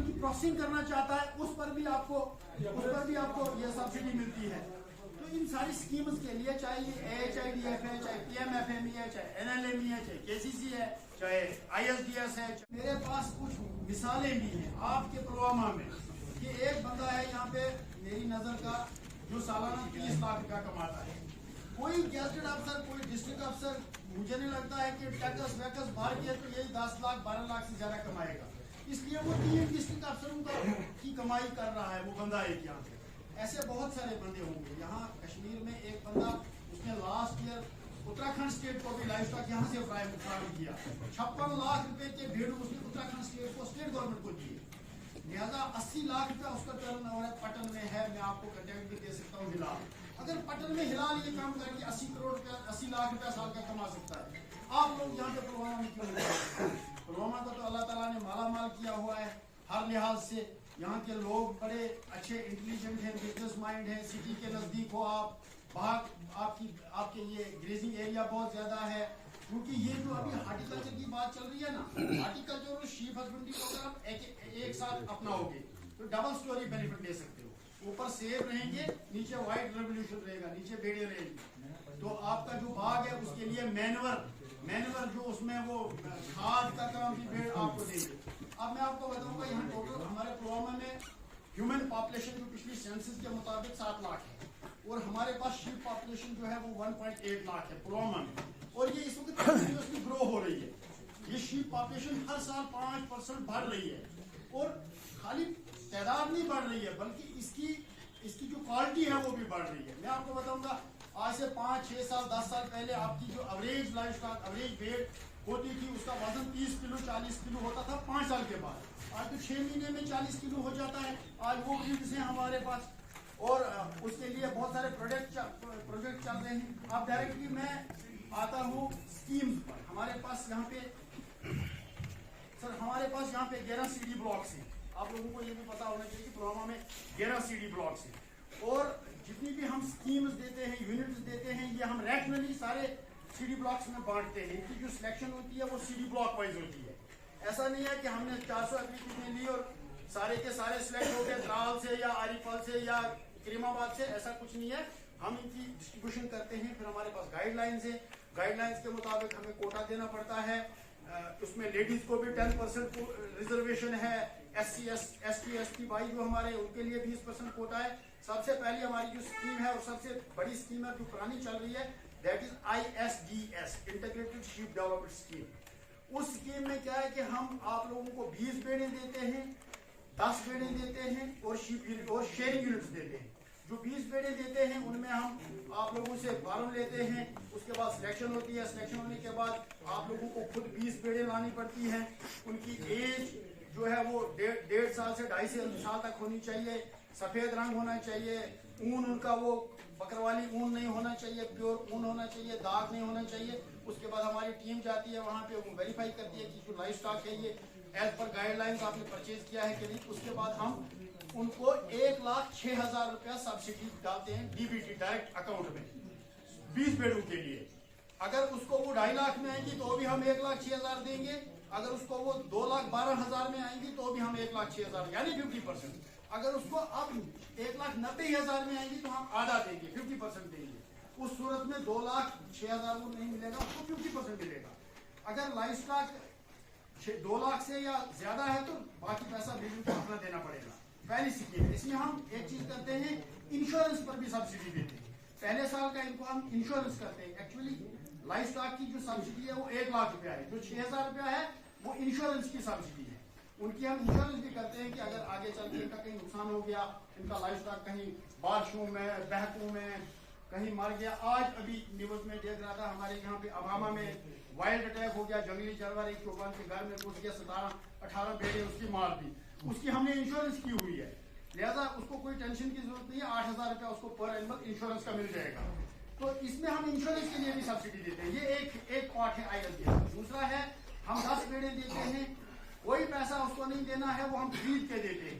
की प्रोसेसिंग करना चाहता है उस पर भी आपको ये सब्सिडी मिलती है। तो इन सारी स्कीम्स के लिए चाहे ये AHIDF है, चाहे PMFME है, चाहे NLME है, चाहे KCC है, चाहे ISDS है, मेरे पास कुछ मिसालें भी हैं आपके पुलवामा में कि एक बंदा है यहाँ पे मेरी नजर का जो सालाना 30 लाख रुपया कमाता है। कोई गैजेटेड अफसर, कोई डिस्ट्रिक्ट अफसर, मुझे नहीं लगता है कि टैक्स वैक्स भर के तो यही 10 लाख 12 लाख से ज्यादा कमाएगा, इसलिए वो 3 डिस्ट्रिक्ट अफसरों की कमाई कर रहा है वो बंदा एक यहाँ पे। ऐसे बहुत सारे बंदे होंगे यहाँ कश्मीर में। एक बंदा उसने लास्ट ईयर उत्तराखंड स्टेट को भी लाइफ स्टॉक यहाँ से फ्राहम किया, 56 लाख रुपए के भेड़ उसने उत्तराखंड स्टेट को, स्टेट गवर्नमेंट को दिए। लिहाजा 80 लाख रुपया उसका टर्नओवर है, पटन में है। मैं आपको कंटेक्ट भी दे सकता हूँ हिलाल। अगर पटन में हिलाल ये काम करके 80 करोड़ रुपया, 80 लाख रुपया साल का कमा सकता है, आप लोग यहाँ पे पुलवामा में क्यों नहीं? पुलवामा को तो अल्लाह ताला ने माला माल किया हुआ है हर लिहाज से। यहाँ के लोग बड़े अच्छे इंटेलिजेंट हैं, बिजनेस माइंड है, सिटी के नजदीक हो आप, आपके ये ग्रेजिंग एरिया बहुत ज्यादा है। क्योंकि ये जो अभी हार्टिकल्चर की बात चल रही है ना, हार्टिकल्चर और शीप हस्बेंड्री को अगर आप एक साथ अपनाओगे तो डबल स्टोरी बेनिफिट ले सकते हो। ऊपर सेब रहेंगे, नीचे व्हाइट रेवोल्यूशन रहेगा, नीचे भेड़े रहेंगी। तो आपका जो बाग है उसके लिए मैनवर जो उसमें वो खाद का काम भी भेड़ आपको देंगे। अब मैं आपको बताऊंगा यहाँ टोटल हमारे पुलवामा में ह्यूमन पॉपुलेशन जो पिछली सेंसस के मुताबिक 7 लाख है, और हमारे पास शीप पॉपुलेशन जो है वो 1.8 लाख है पुलवामा में। और ये इस वक्त कंटिन्यूअसली ग्रो हो रही है। ये शीप पॉपुलेशन हर साल 5% बढ़ रही है, और खाली तादाद नहीं बढ़ रही है बल्कि इसकी जो क्वालिटी है वो भी बढ़ रही है। मैं आपको बताऊंगा आज से 5, 6 साल, 10 साल पहले आपकी जो average life stock, average weight होती थी, उसका वजन 30 किलो 40 किलो होता था 5 साल के बाद। आज तो 6 महीने में 40 किलो हो जाता है। आज वो ब्रीड्स हैं हमारे पास, और उसके लिए बहुत सारे प्रोजेक्ट चल रहे हैं। अब डायरेक्टली मैं आता हूँ स्कीम्स पर। हमारे पास यहाँ पे 11 CD ब्लॉक्स हैं। आप लोगों को ये भी पता होना चाहिए कि पुलवामा में 11 CD ब्लॉक्स हैं, और जितनी भी हम स्कीम्स देते हैं, यूनिट्स देते हैं, ये हम रैशनली सारे CD ब्लॉक्स में बांटते हैं। इनकी जो सिलेक्शन होती है वो CD ब्लॉक वाइज होती है। ऐसा नहीं है कि हमने 400 एप्लीकेशन ली और सारे के सारे सिलेक्ट हो गए त्राल से या आरिफल से या करीमाबाद से, ऐसा कुछ नहीं है। हम इनकी डिस्ट्रीब्यूशन करते हैं। फिर हमारे पास गाइडलाइंस है, गाइडलाइंस के मुताबिक हमें कोटा देना पड़ता है। उसमें लेडीज को भी 10% रिजर्वेशन है। SC ST ST भाई जो हमारे, उनके लिए 20% कोटा है। सबसे पहले हमारी जो स्कीम है और सबसे बड़ी स्कीम है जो पुरानी चल रही है, that is ISDS, integrated sheep development scheme. उस स्कीम में क्या है कि हम आप लोगों को 20 बेड़े देते हैं, 10 बेड़े देते हैं और शेयरिंग यूनिट्स देते हैं। जो 20 बेड़े देते हैं उनमें हम आप लोगों से फॉर्म लेते हैं, उसके बाद सिलेक्शन होती है। सिलेक्शन होने के बाद आप लोगों को खुद 20 बेड़े लानी पड़ती हैं। उनकी एज जो है वो 1.5 साल से 2.5 साल तक होनी चाहिए। सफेद रंग होना चाहिए। ऊन उनका वो बकरवाली ऊन नहीं होना चाहिए, प्योर ऊन होना चाहिए, दाग नहीं होना चाहिए। उसके बाद हमारी टीम जाती है वहां पे, वो वेरीफाई करती है कि जो लाइफ स्टॉक है ये एज पर गाइडलाइंस आपने परचेज किया है कि नहीं। उसके बाद हम उनको 1,06,000 रुपया सब्सिडी डालते हैं DBT डायरेक्ट अकाउंट में 20 बेड़ों के लिए। अगर उसको वो 2.5 लाख में आएंगी तो भी हम 1,06,000 देंगे। अगर उसको वो 2,12,000 में आएंगी तो भी हम 1,06,000 यानी 50%। अगर उसको अब 1,90,000 में आएंगी तो हम आधा देंगे, 50% देंगे। उस सूरत में 2,06,000 को नहीं मिलेगा, उसको 50% मिलेगा। अगर लाइफ स्टॉक 2 लाख से या ज्यादा है तो बाकी पैसा बिल्डिंग को अपना देना पड़ेगा। पहली स्कीम। इसमें हम एक चीज करते हैं, इंश्योरेंस पर भी सब्सिडी देते हैं। पहले साल का इनको हम इंश्योरेंस करते हैं। एक्चुअली लाइफ स्टॉक की जो सब्सिडी है वो 1 लाख रुपया है, जो 6,000 रुपया है वो इंश्योरेंस की सब्सिडी है। उनकी हम इंश्योरेंस भी करते हैं कि अगर आगे चल के इनका कहीं नुकसान हो गया, इनका लाइफ स्टॉक कहीं बारिशों में, बहकों में कहीं मर गया। आज अभी न्यूज में देख रहा था हमारे यहाँ पे अबामा में वाइल्ड अटैक हो गया, जंगली जानवर एक चौपान के घर में घुस गया, 17-18 बेड़े उसकी मार दी। उसकी हमने इंश्योरेंस की हुई है, लिहाजा उसको कोई टेंशन की जरूरत नहीं है। 8,000 रुपया उसको पर एनिमल इंश्योरेंस का मिल जाएगा। तो इसमें हम इंश्योरेंस के लिए भी सब्सिडी देते हैं। ये एक पार्ट है ISDS। दूसरा है हम 10 बेड़े देते हैं, कोई पैसा उसको नहीं देना है, वो हम खरीद के देते हैं।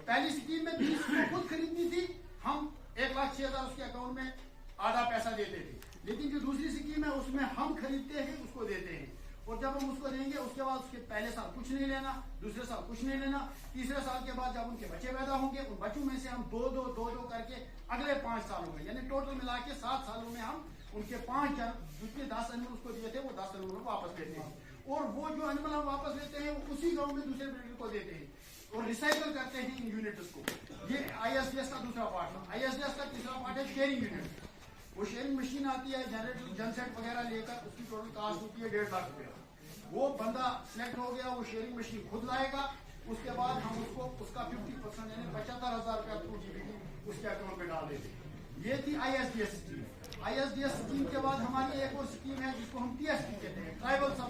पहली स्कीम में 20 खुद खरीदनी थी, हम 1,06,000 उसके अकाउंट में आधा पैसा देते थे। लेकिन जो दूसरी स्कीम है उसमें हम खरीदते हैं, उसको देते हैं। और जब हम उसको देंगे उसके बाद उसके पहले साल कुछ नहीं लेना, दूसरे साल कुछ नहीं लेना, तीसरे साल के बाद जब उनके बच्चे पैदा होंगे उन बच्चों में से हम दो दो करके अगले 5 सालों में, यानी टोटल मिला के 7 सालों में हम उनके 5 जितने 10 एनिमल उसको दिए थे वो 10 एनिमल वापस लेते हैं। और वो जो एनिमल हम वापस लेते हैं उसी गांव में दूसरे ब्रीडर को देते हैं और रिसाइकल करते हैं इन यूनिट्स को। ये ISDS का दूसरा पार्ट है। ISDS का तीसरा पार्ट है शेयरिंग यूनिट। वो शेयरिंग मशीन आती है, जनरेटर जनसेट वगैरह लेकर, उसकी टोटल कास्ट होती है 1.5 लाख रुपया। वो बंदा सिलेक्ट हो गया, वो शेयरिंग मशीन खुद लाएगा, उसके बाद हम उसको उसका 50% यानी 75,000 रुपया 2 उसके अकाउंट में डाल देते हैं। ये थी ISDS स्कीम। ISDS स्कीम के बाद हमारी एक और स्कीम है जिसको हम TSP कहते हैं, ट्राइबल सब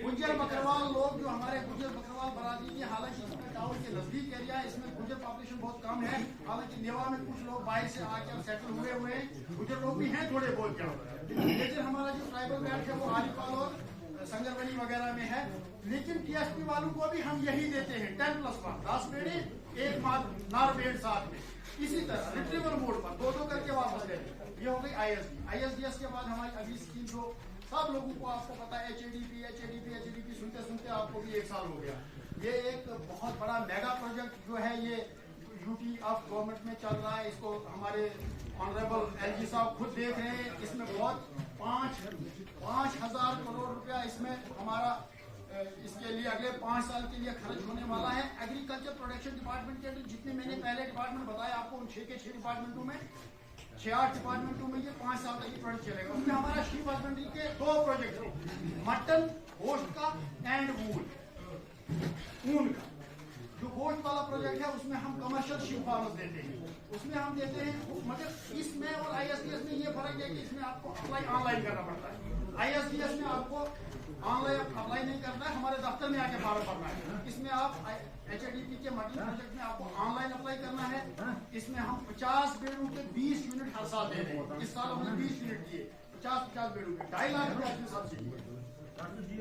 गुज्जर बकरवाल लोग जो हमारे गुज्जर बकरवाल बरादरी की, हालांकि इसमें टाउन के नजदीक एरिया है, इसमें गुज्जर पॉपुलेशन बहुत कम है। हालांकि नेवा में कुछ लोग बाहर से आकर सेटल हुए हैं, गुज्जर लोग भी हैं थोड़े बहुत क्या, लेकिन हमारा जो ट्राइबल बेल्ट है वो आरिपाल और संगरबनी वगैरह में है। लेकिन TSP वालों को भी हम यही देते हैं 10+1, 10 बेड़े 1 नार बेड़ साथ में। इसी तरह रिट्रीवल मोड पर 2 करके वापस लेते हैं। ये हो गई ISDS के बाद हमारी अगली स्कीम जो सब लोगों को आपको पता है HADP सुनते सुनते आपको भी 1 साल हो गया। ये एक बहुत बड़ा मेगा प्रोजेक्ट जो है ये यूटी ऑफ गवर्नमेंट में चल रहा है। इसको हमारे ऑनरेबल LG साहब खुद देख रहे हैं। इसमें बहुत 5,000 करोड़ रुपया इसमें हमारा इसके लिए अगले 5 साल के लिए खर्च होने वाला है। एग्रीकल्चर प्रोडक्शन डिपार्टमेंट के अंदर जितने मैंने पहले डिपार्टमेंट बताया आपको, उन 6 के 6 डिपार्टमेंटों में 6-8 डिपार्टमेंटों में ये 5 साल तक ये प्रोजेक्ट चलेगा। उसमें हमारा शीप हस्बेंड्री के 2 प्रोजेक्ट हैं, मटन गोश्त का एंड ऊन का। जो गोश्त वाला प्रोजेक्ट है उसमें हम कमर्शियल शीप फार्मर्स देते हैं, उसमें हम देते हैं। मगर इसमें और ISDS में ये फर्क है कि इसमें आपको अप्लाई ऑनलाइन करना पड़ता है। ISDS में आपको ऑनलाइन अप्लाई नहीं करना है, हमारे दफ्तर में आके फॉर्म भरना है। इसमें आप HADP के मटन प्रोजेक्ट में आपको ऑनलाइन अप्लाई करना है। इसमें हम 50 बेड़ों के 20 यूनिट हर साल दे रहे हैं। इस साल हमने 20 यूनिट दिए, 50 बेड़ों के 2.5 लाख रुपया इसमें सब्सिडी है,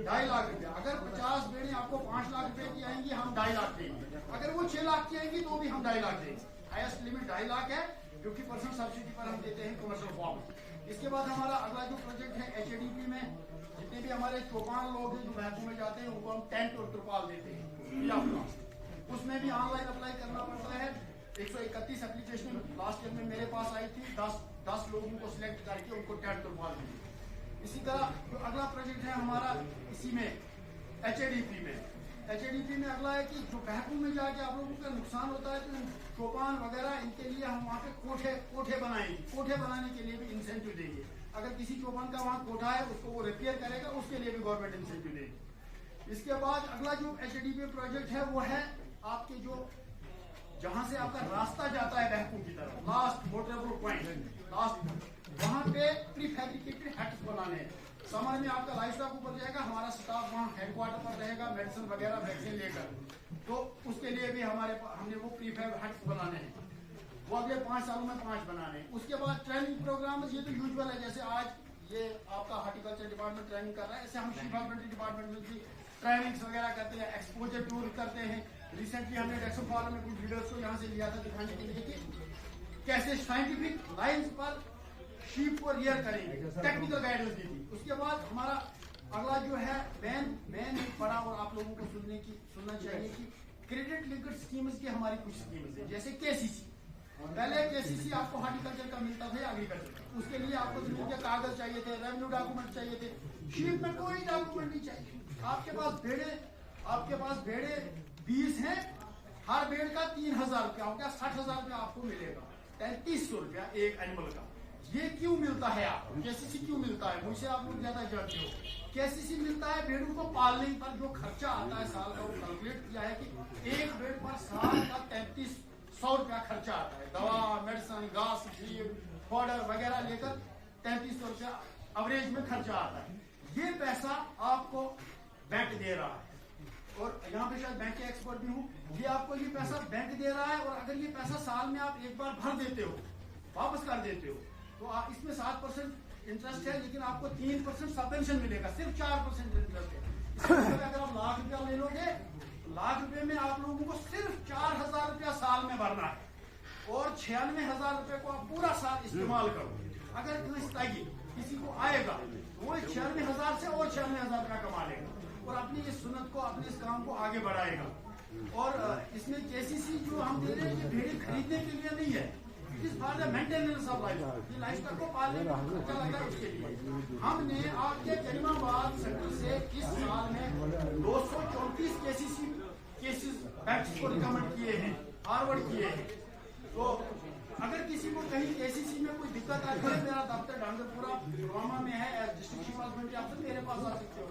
2.5 लाख रुपया। अगर 50 बेड़े आपको 5 लाख रुपए की आएंगी हम 2.5 लाख देंगे, अगर वो 6 लाख की आएंगी तो भी हम 2.5 लाख देंगे। हाईएस्ट लिमिट 2.5 लाख है, 50% सब्सिडी पर हम देते हैं कमर्शियल फॉर्म। इसके बाद हमारा अगला जो प्रोजेक्ट है HADP में जितने भी हमारे चौपान लोग हैं जो बैंकों में जाते हैं उनको हम टेंट और त्रिपाल देते हैं। उसमें भी ऑनलाइन अप्लाई करना पड़ता है। 131 एप्लीकेशन लास्ट ईयर में मेरे पास आई थी, 10 लोगों को सिलेक्ट करके उनको टेंट त्रिपाल दी। इसी तरह जो अगला प्रोजेक्ट है हमारा इसी में HADP में अगला है कि जो बहकू में जाके आप लोगों का नुकसान होता है तो चौपान वगैरह इनके लिए हम वहाँ पे कोठे बनाएंगे। कोठे बनाने के लिए भी इंसेंटिव देंगे। अगर किसी चौपान का वहाँ कोठा है उसको वो रिपेयर करेगा, उसके लिए भी गवर्नमेंट इंसेंटिव देगी। इसके बाद अगला जो HADP प्रोजेक्ट है वो है आपके जो जहाँ से आपका रास्ता जाता है बहकू की तरफ, लास्ट मोटरेबल पॉइंट लास्ट, वहाँ पे प्री फैब्रिकेटेड हट्स बनाने हैं। समर में आपका लाइफ स्टॉक ऊपर जाएगा, हमारा स्टाफ वहाँ हेडक्वार्टर पर रहेगा मेडिसिन वगैरह वैक्सीन लेकर, तो उसके लिए भी हमने वो प्री फैब हट्स बनाने हैं। वो अगले 5 सालों में 5 बनाने हैं। उसके बाद ट्रेनिंग प्रोग्राम ये तो यूजुअल है, जैसे आज ये आपका हॉर्टिकल्चर डिपार्टमेंट ट्रेनिंग कर रहा है, ऐसे हम शीप हस्बेंड्री डिपार्टमेंट में भी ट्रेनिंग्स वगैरह करते हैं, एक्सपोजर टूर करते हैं। रिसेंटली हमने डेक्सन फॉरम में कुछ लीडर्स को यहाँ से लिया था दिखाने के लिए कि कैसे साइंटिफिक लाइन्स पर शीप को रियर करेंगे, टेक्निकल गाइडेंस दी थी। उसके बाद हमारा अगला जो है मैन बड़ा और आप लोगों को सुनना चाहिए कि क्रेडिट लिंक्ड स्कीम्स की हमारी कुछ स्कीम्स है, जैसे KCC। पहले KCC आपको हॉर्टिकल्चर का मिलता था, एग्रीकल्चर का, उसके लिए आपको जमीन के कागज चाहिए थे, रेवेन्यू डॉक्यूमेंट चाहिए थे। शीप में कोई डॉक्यूमेंट नहीं चाहिए। आपके पास भेड़े 20 हैं, हर भेड़ का 3,000 रुपया हो गया, 60,000 रुपया आपको मिलेगा, 3300 रुपया एक एनिमल का। ये क्यों मिलता है आपको? KCC क्यों मिलता है? मुझसे आप लोग ज्यादा जानते हो। KCC मिलता है भेड़ों को पालने पर जो खर्चा आता है साल का, वो कैलकुलेट किया है कि एक भेड़ पर साल का 3300 रुपया खर्चा आता है। दवा, मेडिसिन, घास, पाउडर वगैरह लेकर 3300 रुपया एवरेज में खर्चा आता है। ये पैसा आपको बैंक दे रहा है, और यहाँ पे शायद बैंक के एक्सपर्ट भी हूँ। ये आपको ये पैसा बैंक दे रहा है, और अगर ये पैसा साल में आप एक बार भर देते हो, वापस कर देते हो, तो आप इसमें 7% इंटरेस्ट है, लेकिन आपको 3% सबवेंशन मिलेगा, सिर्फ 4% इंटरेस्ट है। अगर आप लाख रुपया ले लोगे, लाख रुपए में आप लोगों को सिर्फ 4,000 रुपया साल में भरना है, और 96,000 रुपए को आप पूरा साल इस्तेमाल करो। अगर किसी को आएगा वो 96,000 से और 96,000 का कमा लेगा और अपनी इस सुन्नत को, अपने इस काम को आगे बढ़ाएगा। और इसमें केसीसी जो हम दे रहे हैं ये भेड़ें खरीदने के लिए नहीं है, इस for the maintenance of life, ये लाइफ को पालने में खर्चा लग रहा है उसके लिए। हमने आपके करीमाबाद सेक्टर से इस साल में 234 केसेस बैच को रिकमेंड किए हैं, फॉरवर्ड किए हैं। तो अगर किसी को कहीं केसीसी में कोई दिक्कत आती है, मेरा दफ्तर डांगरपुरा पुलवामा में है, डिस्ट्रिक्ट डिपार्टमेंट आप मेरे पास आ सकते हो।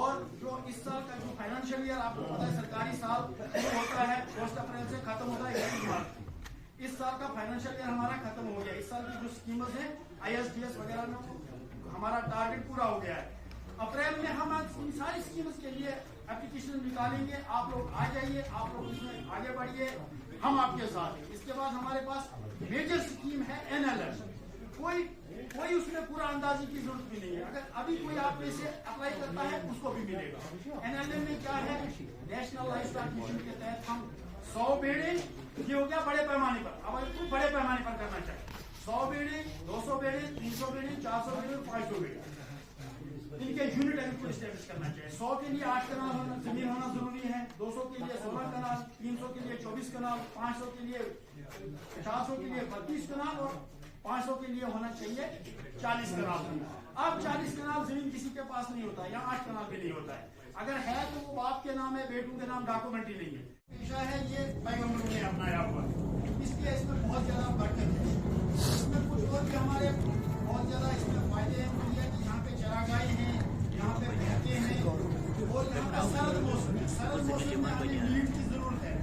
और जो इस साल का जो फाइनेंशियल ईयर आपको पता है सरकारी साल होता है 1 अप्रैल से खत्म होता है 1 मार्च। इस साल का फाइनेंशियल ईयर हमारा खत्म हो गया। इस साल की जो स्कीम्स हैं ISDS वगैरह में हमारा टारगेट पूरा हो गया है। अप्रैल में हम सारी स्कीम्स के लिए एप्लीकेशन निकालेंगे। आप लोग आ जाइए, आप लोग इसमें आगे बढ़िए, हम आपके साथ हैं। इसके बाद हमारे पास मेजर स्कीम है NLM। कोई उसमें पूरा अंदाजी की जरूरत भी नहीं है। अगर अभी कोई आप में से अप्लाई करता है उसको भी मिलेगा। NLM में क्या है, नेशनल लाइफ स्टॉक मिशन के तहत हम 100 बेड़े, ये हो गया बड़े पैमाने पर, अब इसको बड़े पैमाने पर करना चाहिए। 100 बेड़े, 200 बेड़े, 300 बेड़े, 400 बेड़े और 500 बेड़े, इनके यूनिट को स्टैब्लिश करना चाहिए। 100 के लिए 8 कनाल जमीन होना जरूरी है, 200 के लिए 16 कनाल, 300 के लिए 24 कनाल, 500 के लिए 400 के लिए 32 कनाल और 500 के लिए होना चाहिए 40 कनाल। अब 40 कनाल जमीन किसी के पास नहीं होता है, या 8 कनाल भी नहीं होता है। अगर है तो वो बाप के नाम है, बेटों के नाम डॉक्यूमेंट ही नहीं है। पेशा है ये पैगंबरों ने अपनाया हुआ, इसलिए इसमें बहुत ज्यादा बरकत है। इसमें कुछ और भी हमारे बहुत ज्यादा इसमें फायदे हैं कि यहाँ पे चरागाहें हैं, यहाँ पे भैंसे हैं और यहाँ पे सरद मौसम में हमें नीड की जरूरत है।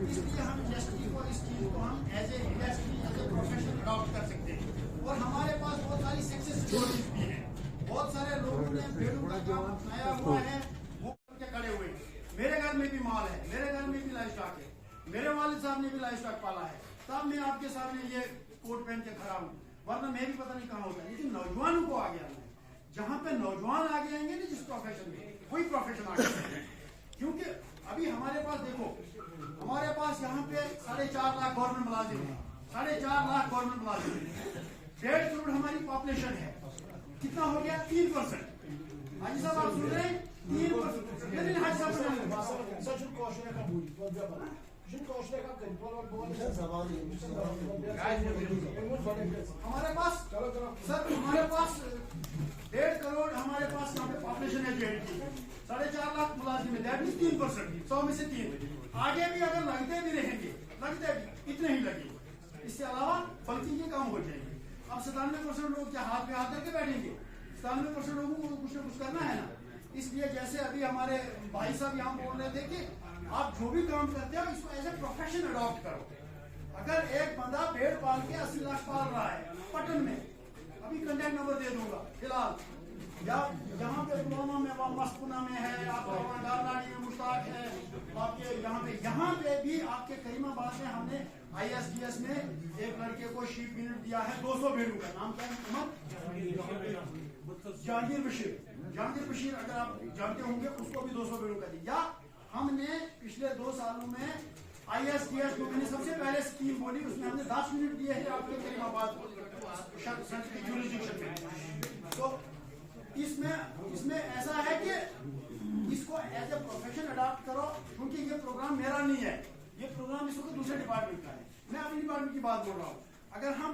इसलिए हम इंडस्ट्री को, इस चीज को हम as a industry, as a profession adopt कर सकते हैं। और हमारे पास बहुत सारी सक्सेस स्टोरीज भी हैं। बहुत सारे लोगों ने भेड़ों का काम अपनाया हुआ है, वो करके खड़े हुए। मेरे घर में भी माल है, मेरे घर में भी लाइफ स्टॉक है, मेरे वालिद साहब ने भी लाइफ स्टॉक पाला है, तब मैं आपके सामने ये कोट पहन के खड़ा हूँ, वरना मैं भी पता नहीं कहाँ होता। लेकिन नौजवानों को आगे आना है, जहाँ पे नौजवान आगे आएंगे ना जिस प्रोफेशन में, वही प्रोफेशन आगे आएंगे। क्योंकि अभी हमारे पास देखो, हमारे पास यहाँ पे 4.5 लाख गवर्नमेंट मुलाजिम है, 4.5 लाख गवर्नमेंट मुलाजिम है, 1.5 करोड़ हमारी पॉपुलेशन है। कितना हो गया? 3%। हाजी साहब आप सुन रहे हैं? 3%। लेकिन हाजी साहब हमारे पास सर, हमारे पास 1.5 करोड़ हमारे पास यहाँ पे पॉपुलेशन है जेड की, 4.5 लाख मुलाजिम है, दैट मीन 3%, 100 में से 3। आगे भी अगर लगते भी रहेंगे, लगते भी इतने ही लगेंगे, इससे अलावा बल्कि ये काम हो जाएंगे। अब 97% लोग क्या हाथ पे हाथ करके बैठेंगे? 97% लोगों को कुछ न कुछ करना है ना। इसलिए जैसे अभी हमारे भाई साहब यहाँ बोल रहे थे कि आप जो भी काम करते हो इसको एज ए प्रोफेशन अडॉप्ट करो। अगर एक बंदा भेड़ पाल के 80 लाख पाल रहा है पटन में, अभी कंटेक्ट नंबर दे दूंगा फिलहाल, या यहाँ पे पुलवामा में, मस्कुना में है, आपका गारनाड़ी में मुश्ताक है, आपके यहाँ पे भी आपके करीमाबाद में हमने ISDS में एक लड़के को शीप यूनिट दिया है 200 भेड़ों का। नाम क्या है? जहांगीर बशीर, अगर आप जानते होंगे, उसको भी 200 भेड़ों का दिया। हमने पिछले 2 सालों में ISDS जो मैंने सबसे पहले स्कीम बोली, उसमें हमने 10 यूनिट दिए हैं आपके करीमाबाद में। तो इसमें ऐसा है कि इसको एज ए प्रोफेशन अडॉप्ट करो, क्योंकि ये प्रोग्राम मेरा नहीं है, ये प्रोग्राम इस वक्त दूसरे डिपार्टमेंट का है। मैं अपनी डिपार्टमेंट की बात बोल रहा हूँ। अगर हम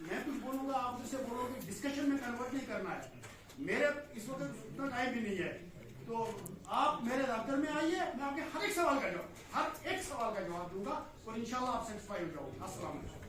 मैं कुछ बोलूंगा, आप मुझसे बोलोगे, डिस्कशन में कन्वर्ट नहीं करना है। मेरे इस वक्त उतना टाइम भी नहीं है, तो आप मेरे दफ्तर में आइए, मैं आपके हर एक सवाल का जवाब दूंगा और इंशाल्लाह आप सेटिस्फाई हो जाओगे। अस्सलाम वालेकुम।